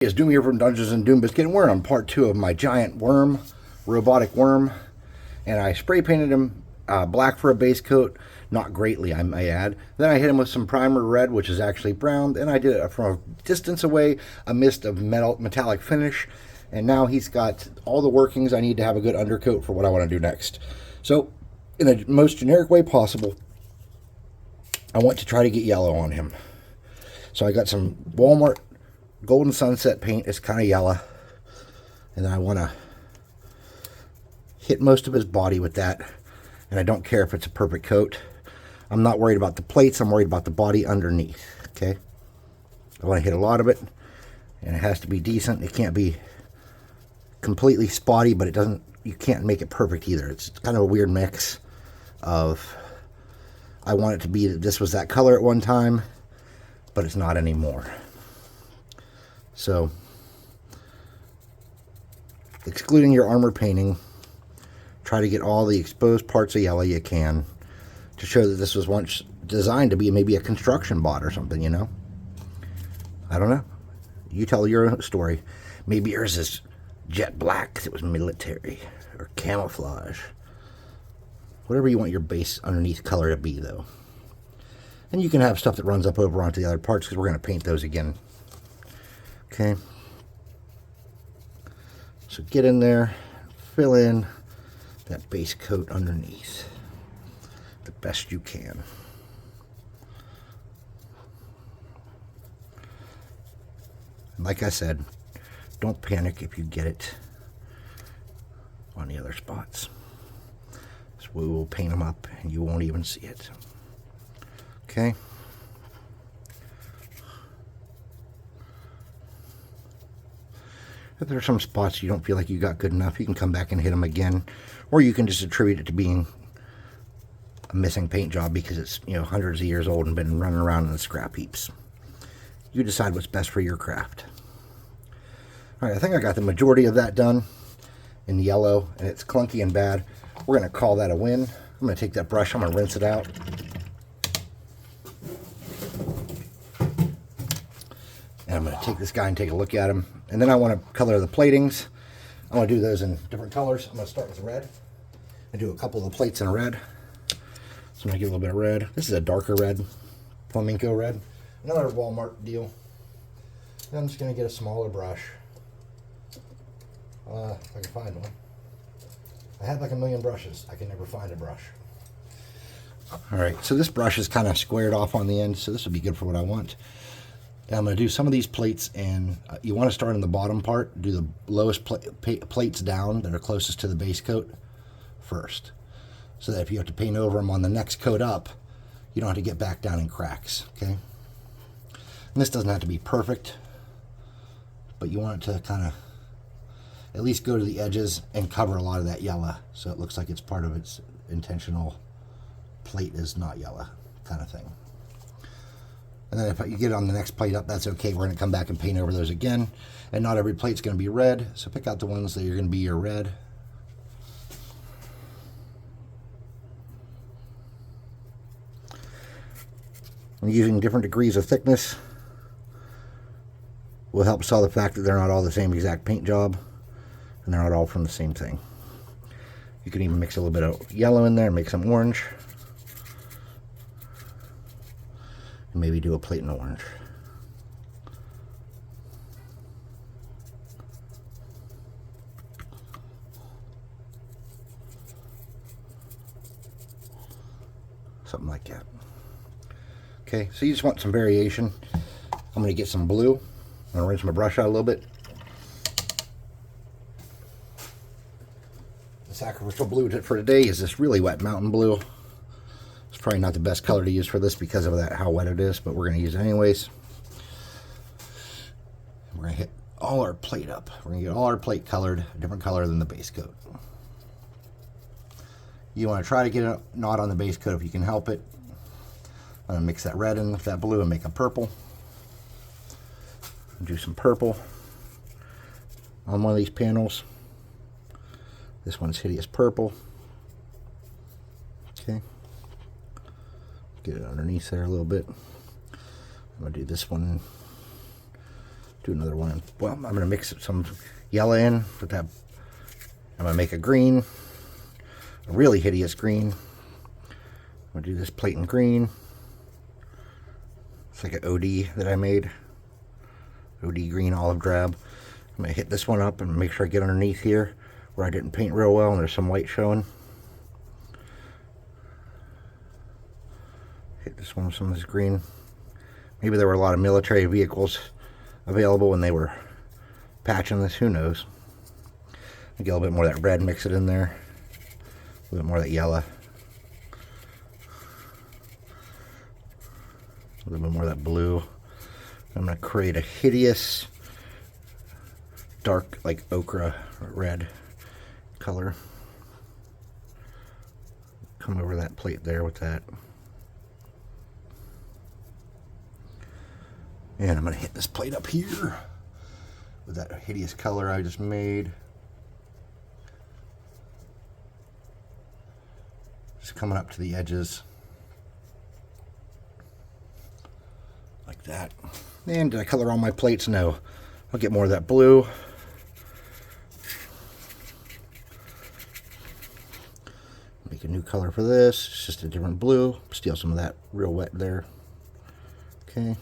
It's Doom here from Dungeons and Doom Biscuit, and we're on part 2 of my giant worm, robotic worm, and I spray painted him black for a base coat, not greatly I may add. Then I hit him with some primer red, which is actually brown, and I did it from a distance away, a mist of metallic finish, and now he's got all the workings I need to have a good undercoat for what I want to do next. So, in the most generic way possible, I want to try to get yellow on him. So I got some Walmart Golden Sunset paint. Is kind of yellow, and then I want to hit most of his body with that, and I don't care if it's a perfect coat. I'm not worried about the plates, I'm worried about the body underneath. Okay, I want to hit a lot of it, and it has to be decent. It can't be completely spotty, but you can't make it perfect either. It's kind of a weird mix of, I want it to be that this was that color at one time, but it's not anymore. So, excluding your armor painting, try to get all the exposed parts of yellow you can to show that this was once designed to be maybe a construction bot or something, you know? I don't know. You tell your own story. Maybe yours is jet black because it was military, or camouflage. Whatever you want your base underneath color to be, though. And you can have stuff that runs up over onto the other parts because we're going to paint those again. Okay, so get in there, fill in that base coat underneath the best you can. Like I said, don't panic if you get it on the other spots. So we will paint them up and you won't even see it. Okay. If there's some spots you don't feel like you got good enough, you can come back and hit them again, or you can just attribute it to being a missing paint job because it's, you know, hundreds of years old and been running around in the scrap heaps. You decide what's best for your craft. All right, I think I got the majority of that done in yellow, and it's clunky and bad. We're going to call that a win. I'm going to take that brush, I'm going to rinse it out. And I'm going to take this guy and take a look at him. And then I want to color the platings. I want to do those in different colors. I'm going to start with red. I do a couple of the plates in red. So I'm going to give a little bit of red. This is a darker red, flamenco red. Another Walmart deal. And I'm just going to get a smaller brush. If I can find one. I have like a million brushes. I can never find a brush. Alright, so this brush is kind of squared off on the end, so this will be good for what I want. And I'm going to do some of these plates, and you want to start in the bottom part, do the lowest plates down that are closest to the base coat first. So that if you have to paint over them on the next coat up, you don't have to get back down in cracks, okay? And this doesn't have to be perfect, but you want it to kind of at least go to the edges and cover a lot of that yellow, so it looks like it's part of its intentional plate is not yellow kind of thing. And then if you get it on the next plate up, that's okay. We're going to come back and paint over those again. And not every plate's going to be red, so pick out the ones that are going to be your red. I'm using different degrees of thickness. Will help sell the fact that they're not all the same exact paint job, and they're not all from the same thing. You can even mix a little bit of yellow in there and make some orange. And maybe do a plate in orange. Something like that. Okay, so you just want some variation. I'm going to get some blue. I'm going to rinse my brush out a little bit. The sacrificial blue for today is this really wet mountain blue. It's probably not the best color to use for this because of that how wet it is, but we're going to use it anyways. We're going to hit all our plate up. We're going to get all our plate colored a different color than the base coat. You want to try to get it not on the base coat if you can help it. I'm going to mix that red in with that blue and make a purple. Do some purple on one of these panels. This one's hideous purple. Okay. Get it underneath there a little bit. I'm going to do this one Do another one. Well, I'm going to mix some yellow in with that. I'm going to make a green, a really hideous green. I'm going to do this plate in green. It's like an OD that I made. OD green olive drab. I'm going to hit this one up and make sure I get underneath here where I didn't paint real well and there's some white showing. Hit this one with some of this green. Maybe there were a lot of military vehicles available when they were patching this, who knows. Get a little bit more of that red, mix it in there. A little bit more of that yellow. A little bit more of that blue. I'm going to create a hideous dark, like ochre red color. Come over that plate there with that. And I'm going to hit this plate up here with that hideous color I just made. Just coming up to the edges. Like that. And did I color all my plates? No. I'll get more of that blue. Make a new color for this. It's just a different blue. Steal some of that real wet there. Okay.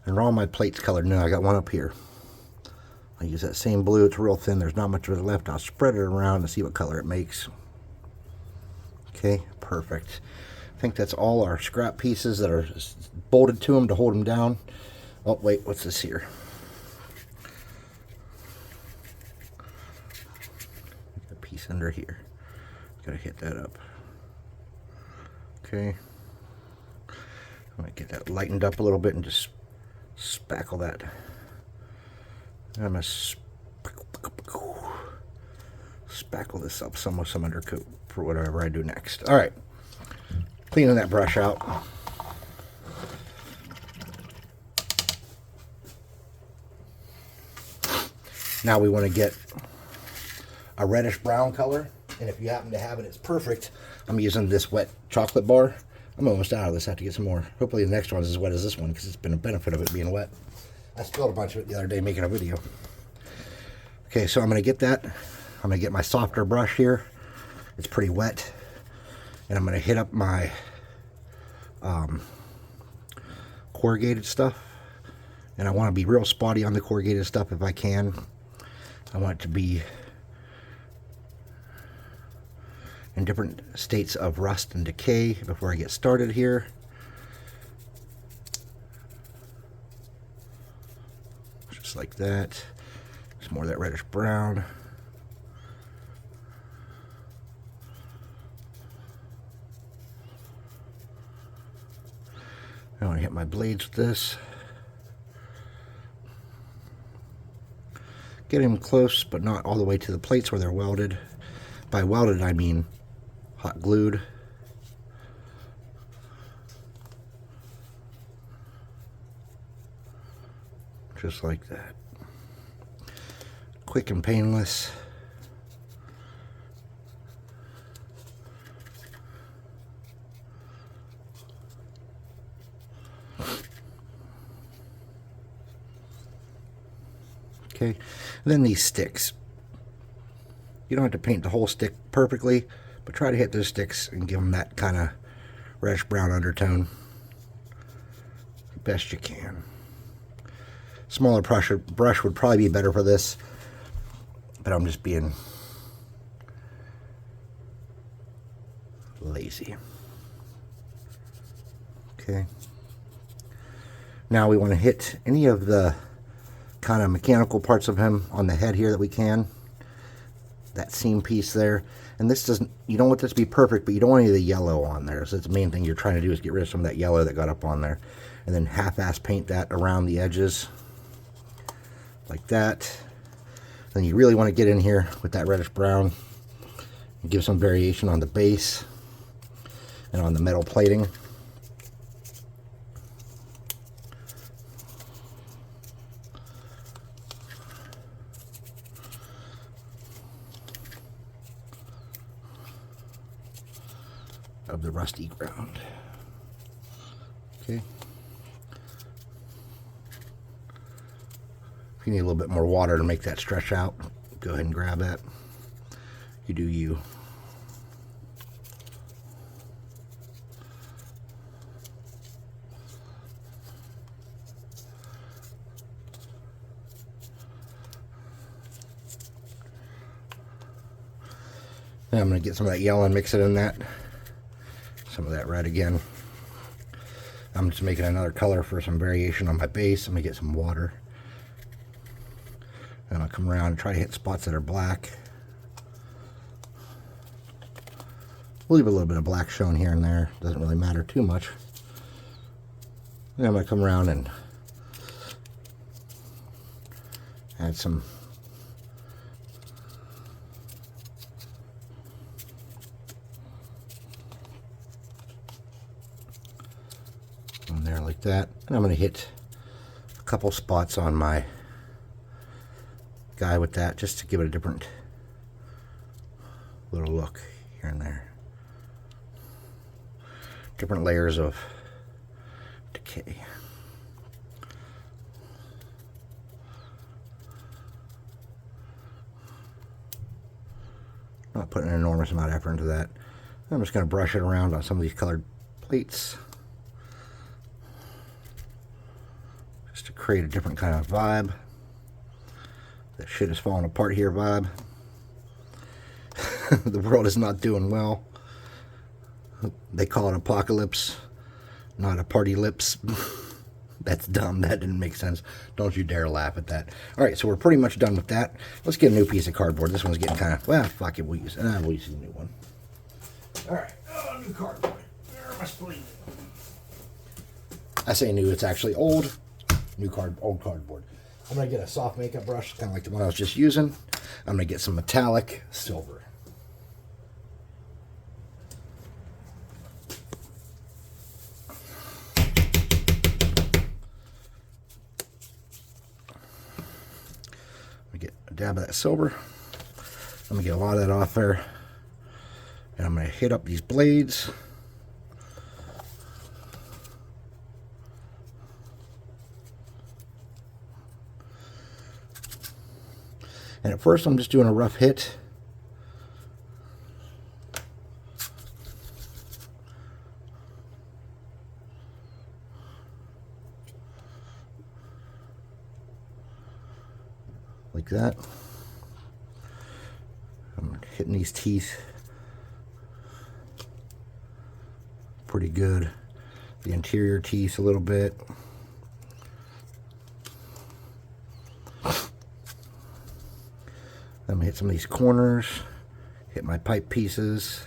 And are all my plates colored? No, I got one up here. I'll use that same blue. It's real thin. There's not much of it left. I'll spread it around and see what color it makes. Okay, perfect. I think that's all our scrap pieces that are bolted to them to hold them down. Oh, wait, what's this here? A piece under here. Gotta hit that up. Okay. I'm gonna get that lightened up a little bit and just spackle that. I'm going to spackle this up some with some undercoat for whatever I do next. All right, cleaning that brush out. Now we want to get a reddish brown color, and if you happen to have it, it's perfect. I'm using this wet chocolate bar. I'm almost out of this. I have to get some more. Hopefully the next one's as wet as this one because it's been a benefit of it being wet. I spilled a bunch of it the other day making a video. Okay, so I'm going to get that. I'm going to get my softer brush here. It's pretty wet. And I'm going to hit up my corrugated stuff. And I want to be real spotty on the corrugated stuff if I can. I want it to be in different states of rust and decay before I get started here. Just like that. Some more of that reddish brown. I want to hit my blades with this. Get them close, but not all the way to the plates where they're welded. By welded, I mean hot glued. Just like that. Quick and painless. Okay, and then these sticks. You don't have to paint the whole stick perfectly, but try to hit those sticks and give them that kind of reddish brown undertone the best you can. Smaller brush would probably be better for this, but I'm just being lazy. Okay. Now we want to hit any of the kind of mechanical parts of him on the head here that we can. That seam piece there. And this doesn't, you don't want this to be perfect, but you don't want any of the yellow on there. So that's the main thing you're trying to do is get rid of some of that yellow that got up on there. And then half-ass paint that around the edges. Like that. Then you really want to get in here with that reddish brown and give some variation on the base and on the metal plating. Of the rusty ground. Okay. If you need a little bit more water to make that stretch out, go ahead and grab that. You do you. Now I'm going to get some of that yellow and mix it in that. Some of that red again. I'm just making another color for some variation on my base. I'm going to get some water. And I'll come around and try to hit spots that are black. We'll leave a little bit of black shown here and there. Doesn't really matter too much. Then I'm going to come around and add some on there like that. And I'm going to hit a couple spots on my guy with that just to give it a different little look here and there. Different layers of decay. Not putting an enormous amount of effort into that. I'm just going to brush it around on some of these colored plates just to create a different kind of vibe. That shit is falling apart here vibe. The world is not doing well. They call it apocalypse, not a party lips. That's dumb. That didn't make sense. Don't you dare laugh at that. All right, so we're pretty much done with that. Let's get a new piece of cardboard. This one's getting kind of, well, fuck it. We'll use a new one. All right, new cardboard. Where am I spleen? I say new, it's actually old. Old cardboard. I'm going to get a soft makeup brush, kind of like the one I was just using. I'm going to get some metallic silver. Get a dab of that silver. I'm going to get a lot of that off there. And I'm going to hit up these blades. And at first I'm just doing a rough hit. Like that. I'm hitting these teeth pretty good. The interior teeth a little bit. I'm going to hit some of these corners, hit my pipe pieces.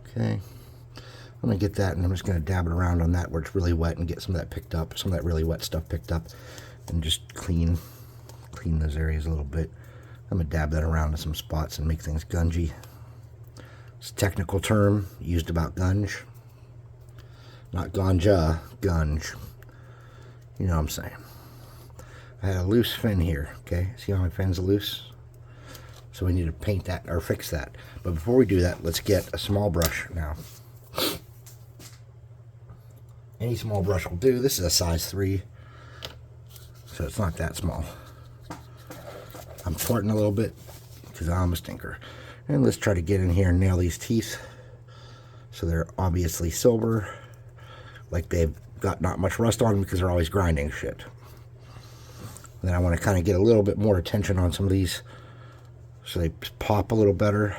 Okay, I'm going to get that and I'm just going to dab it around on that where it's really wet and get some of that picked up, some of that really wet stuff picked up, and just clean those areas a little bit. I'm going to dab that around in some spots and make things gungy. It's a technical term used about gunge. Not ganja, gunge. You know what I'm saying. I had a loose fin here, okay? See how my fin's loose? So we need to paint that or fix that. But before we do that, let's get a small brush now. Any small brush will do. This is a size 3, so it's not that small. I'm farting a little bit because I'm a stinker. And let's try to get in here and nail these teeth so they're obviously silver, like they've got not much rust on them because they're always grinding shit. And then I want to kind of get a little bit more attention on some of these so they pop a little better.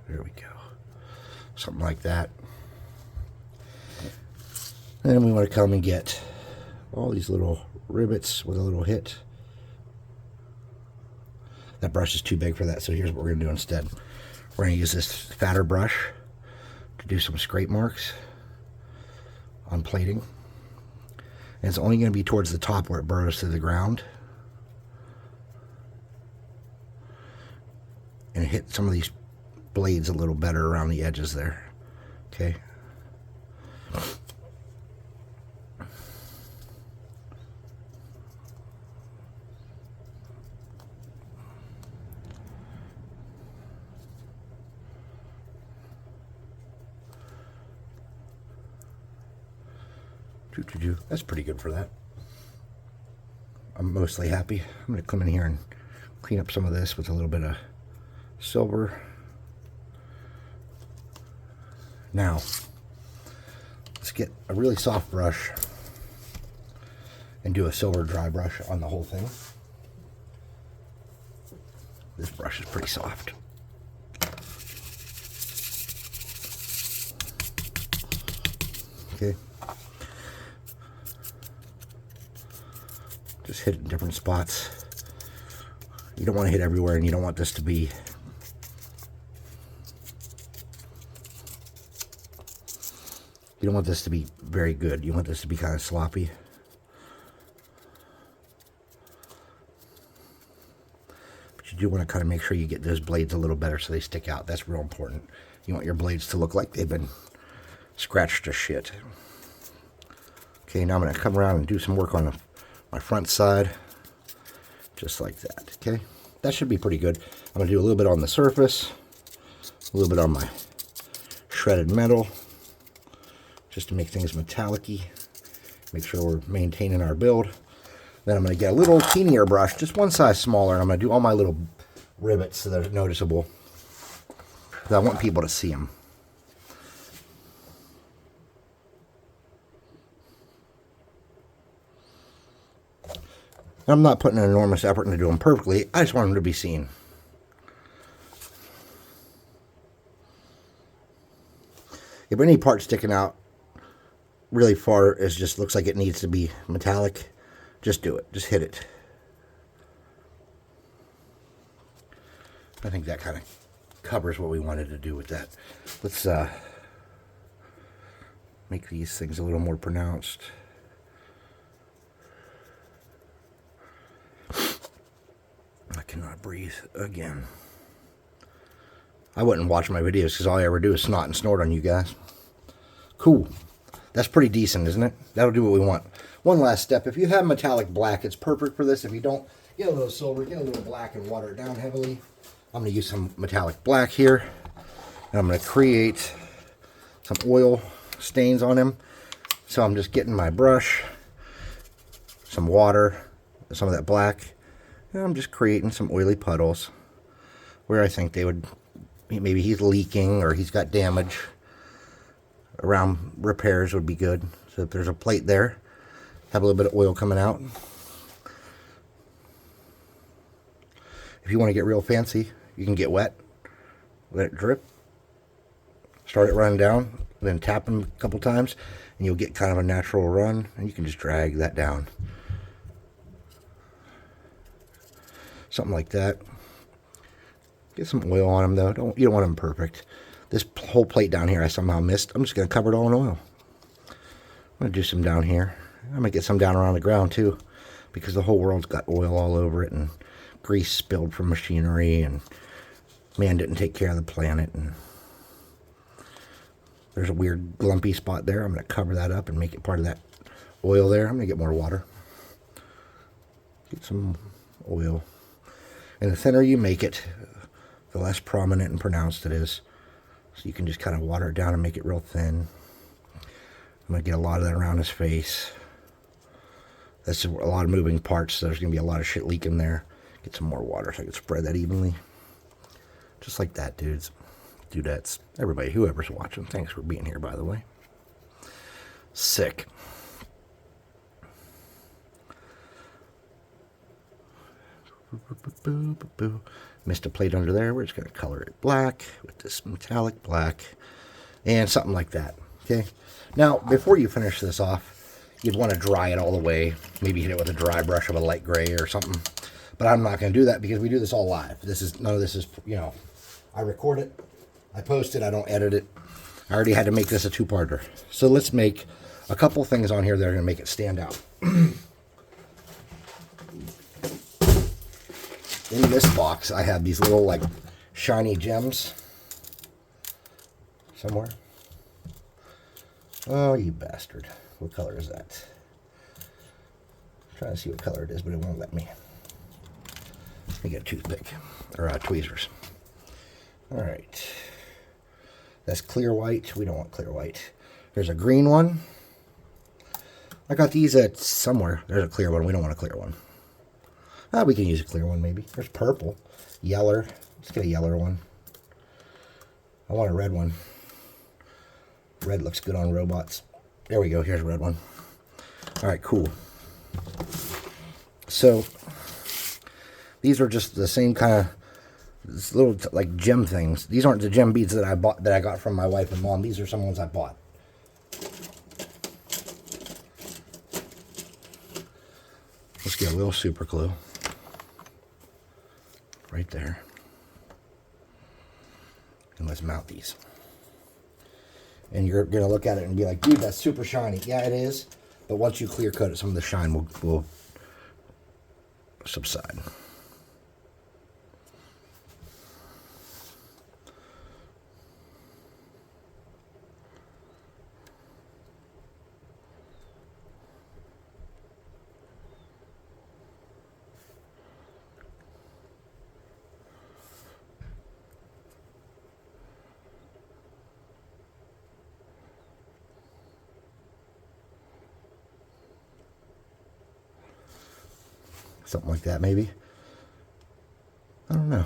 There we go. Something like that. And then we want to come and get all these little rivets with a little hit. That brush is too big for that, so here's what we're going to do instead. We're going to use this fatter brush to do some scrape marks on plating. And it's only going to be towards the top where it burrows through the ground. And hit some of these blades a little better around the edges there. Okay. That's pretty good for that. I'm mostly happy. I'm going to come in here and clean up some of this with a little bit of silver. Now, let's get a really soft brush and do a silver dry brush on the whole thing. This brush is pretty soft. Okay. Just hit it in different spots. You don't want to hit everywhere, and you don't want this to be very good. You want this to be kind of sloppy. But you do want to kind of make sure you get those blades a little better so they stick out. That's real important. You want your blades to look like they've been scratched to shit. Okay, now I'm going to come around and do some work on my front side. Just like that, okay? That should be pretty good. I'm going to do a little bit on the surface, a little bit on my shredded metal, just to make things metallic-y. Make sure we're maintaining our build. Then I'm going to get a little teenier brush, just one size smaller, and I'm going to do all my little rivets so they're noticeable. Because I want people to see them. I'm not putting an enormous effort into doing them perfectly. I just want them to be seen. If any part sticking out really far just looks like it needs to be metallic, just do it. Just hit it. I think that kind of covers what we wanted to do with that. Let's make these things a little more pronounced. I cannot breathe again. I wouldn't watch my videos because all I ever do is snot and snort on you guys. Cool. That's pretty decent, isn't it? That'll do what we want. One last step. If you have metallic black, it's perfect for this. If you don't, get a little silver, get a little black, and water it down heavily. I'm going to use some metallic black here. And I'm going to create some oil stains on him. So I'm just getting my brush, some water, some of that black, and I'm just creating some oily puddles where I think they would, maybe he's leaking or he's got damage. Around repairs would be good. So if there's a plate there, have a little bit of oil coming out. If you want to get real fancy, you can get wet, let it drip, start it running down, then tap them a couple times, and you'll get kind of a natural run, and you can just drag that down. Something like that. Get some oil on them though. You don't want them perfect. This whole plate down here I somehow missed. I'm just going to cover it all in oil. I'm going to do some down here. I'm going to get some down around the ground too, because the whole world's got oil all over it and grease spilled from machinery, and man didn't take care of the planet, and there's a weird glumpy spot there. I'm going to cover that up and make it part of that oil there. I'm going to get more water. Get some oil. And the thinner you make it, the less prominent and pronounced it is. So you can just kind of water it down and make it real thin. I'm going to get a lot of that around his face. That's a lot of moving parts, so there's going to be a lot of shit leaking there. Get some more water so I can spread that evenly. Just like that, dudes. Dudettes. Everybody, whoever's watching, thanks for being here, by the way. Sick. Missed a plate under there. We're just going to color it black with this metallic black and something like that. Okay. Now, before you finish this off, you'd want to dry it all the way. Maybe hit it with a dry brush of a light gray or something. But I'm not going to do that because we do this all live. None of this is, I record it, I post it, I don't edit it. I already had to make this a two-parter. So let's make a couple things on here that are going to make it stand out. In this box, I have these little, shiny gems. Somewhere. Oh, you bastard. What color is that? I'm trying to see what color it is, but it won't let me. Let me get a toothpick. Or tweezers. Alright. That's clear white. We don't want clear white. There's a green one. I got these at somewhere. There's a clear one. We don't want a clear one. We can use a clear one maybe. There's purple. Yeller. Let's get a yeller one. I want a red one. Red looks good on robots. There we go. Here's a red one. All right, cool. So these are just the same kind of little like gem things. These aren't the gem beads that I bought, that I got from my wife and mom. These are some ones I bought. Let's get a little super glue right there. And let's mount these. And you're going to look at it and be like, dude, that's super shiny. Yeah, it is. But once you clear coat it, some of the shine will subside. Something like that, maybe. I don't know.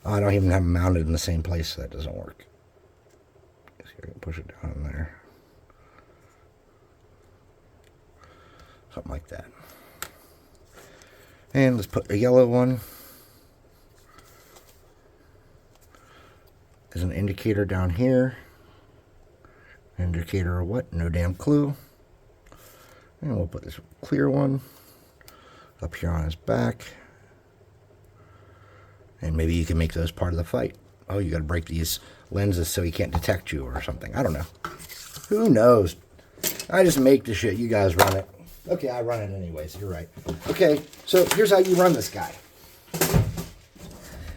Oh, I don't even have them mounted in the same place, so that doesn't work. See, I can push it down in there. Something like that. And let's put a yellow one as an indicator down here. Indicator of what? No damn clue. And we'll put this clear one up here on his back. And maybe you can make those part of the fight. Oh, you got to break these lenses so he can't detect you or something. I don't know. Who knows? I just make the shit. You guys run it. Okay, I run it anyways. You're right. Okay, so here's how you run this guy.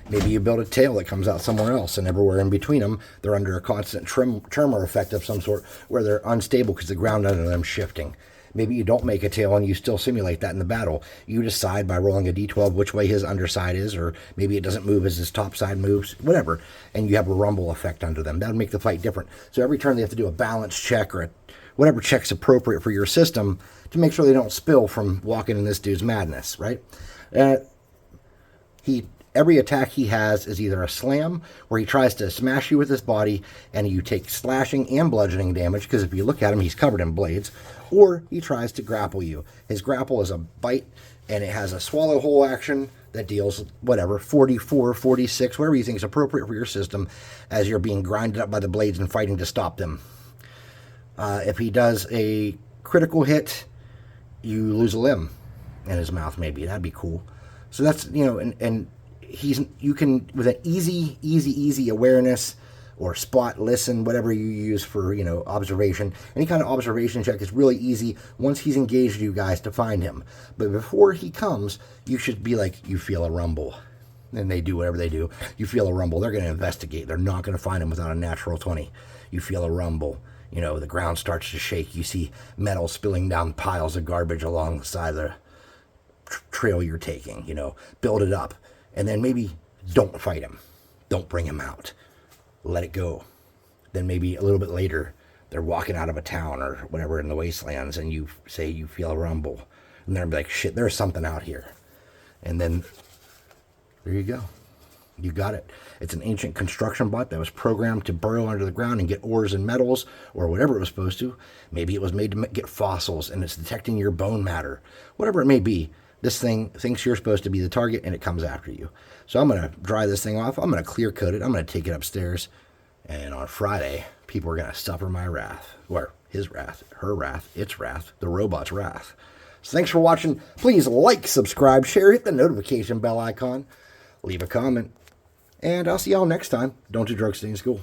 Maybe you build a tail that comes out somewhere else, and everywhere in between them, they're under a constant tremor effect of some sort where they're unstable because the ground under them is shifting. Maybe you don't make a tail and you still simulate that in the battle. You decide by rolling a d12 which way his underside is, or maybe it doesn't move as his top side moves, whatever, and you have a rumble effect under them. That would make the fight different. So every turn they have to do a balance check or whatever check's appropriate for your system to make sure they don't spill from walking in this dude's madness, right? Every attack he has is either a slam, where he tries to smash you with his body, and you take slashing and bludgeoning damage, because if you look at him, he's covered in blades, or he tries to grapple you. His grapple is a bite, and it has a swallow hole action that deals, whatever, 44, 46, whatever you think is appropriate for your system, as you're being grinded up by the blades and fighting to stop them. If he does a critical hit, you lose a limb in his mouth, maybe. That'd be cool. So that's, and you can, with an easy awareness or spot, listen, whatever you use for, observation. Any kind of observation check is really easy once he's engaged you guys to find him. But before he comes, you should be like, you feel a rumble. And they do whatever they do. You feel a rumble. They're going to investigate. They're not going to find him without a natural 20. You feel a rumble. The ground starts to shake. You see metal spilling down piles of garbage along the side of the trail you're taking. Build it up. And then maybe don't fight him. Don't bring him out. Let it go. Then maybe a little bit later, they're walking out of a town or whatever in the wastelands, and you say you feel a rumble. And they're like, shit, there's something out here. And then there you go. You got it. It's an ancient construction bot that was programmed to burrow under the ground and get ores and metals or whatever it was supposed to. Maybe it was made to get fossils, and it's detecting your bone matter. Whatever it may be. This thing thinks you're supposed to be the target, and it comes after you. So I'm going to dry this thing off. I'm going to clear coat it. I'm going to take it upstairs. And on Friday, people are going to suffer my wrath. Or his wrath, her wrath, its wrath, the robot's wrath. So thanks for watching. Please like, subscribe, share, hit the notification bell icon. Leave a comment. And I'll see y'all next time. Don't do drugs, stay in school.